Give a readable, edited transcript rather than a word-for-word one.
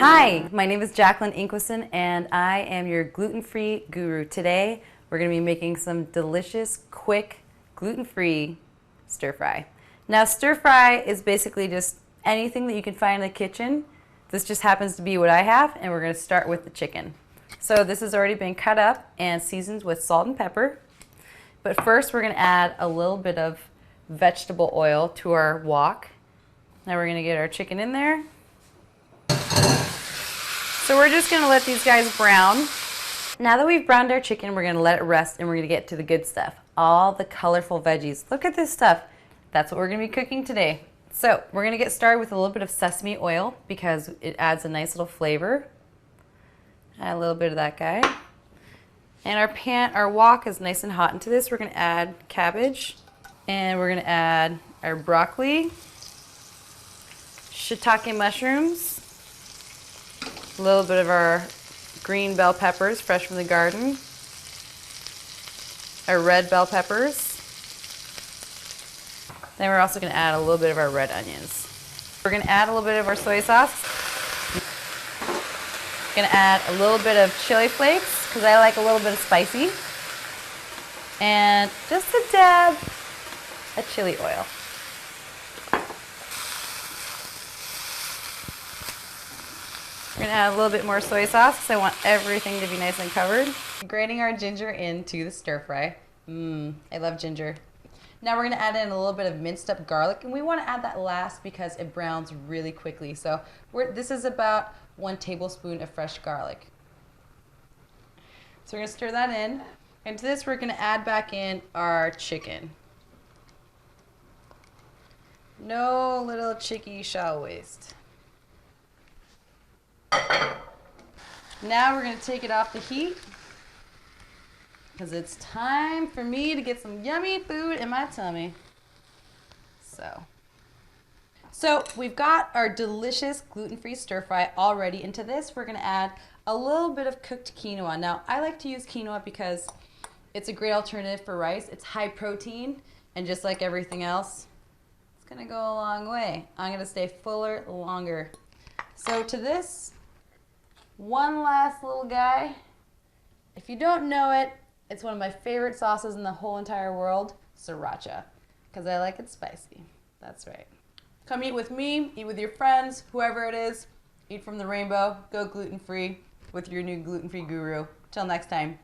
Hi, my name is Jacqueline Inquison and I am your gluten-free guru. Today we're going to be making some delicious, quick, gluten-free stir fry. Now stir fry is basically just anything that you can find in the kitchen. This just happens to be what I have, and we're going to start with the chicken. So this has already been cut up and seasoned with salt and pepper. But first we're going to add a little bit of vegetable oil to our wok. Now we're going to get our chicken in there. So we're just going to let these guys brown. Now that we've browned our chicken, we're going to let it rest and we're going to get to the good stuff. All the colorful veggies. Look at this stuff. That's what we're going to be cooking today. So we're going to get started with a little bit of sesame oil because it adds a nice little flavor. Add a little bit of that guy. And our wok is nice and hot. Into this we're going to add cabbage. And we're going to add our broccoli, shiitake mushrooms, a little bit of our green bell peppers, fresh from the garden, our red bell peppers. Then we're also going to add a little bit of our red onions. We're going to add a little bit of our soy sauce. Going to add a little bit of chili flakes because I like a little bit of spicy. And just a dab of chili oil. We're going to add a little bit more soy sauce because I want everything to be nice and covered. Grating our ginger into the stir fry. I love ginger. Now we're going to add in a little bit of minced up garlic, and we want to add that last because it browns really quickly. So this is about 1 tablespoon of fresh garlic. So we're going to stir that in. And to this we're going to add back in our chicken. No little chickie shall waste. Now we're going to take it off the heat because it's time for me to get some yummy food in my tummy. So we've got our delicious gluten-free stir fry all ready. Into this we're going to add a little bit of cooked quinoa. Now I like to use quinoa because it's a great alternative for rice. It's high protein, and just like everything else, it's going to go a long way. I'm going to stay fuller longer. So to this, one last little guy. If you don't know it, it's one of my favorite sauces in the whole entire world, sriracha, because I like it spicy. That's right. Come eat with me, eat with your friends, whoever it is. Eat from the rainbow, go gluten-free with your new gluten-free guru. Till next time.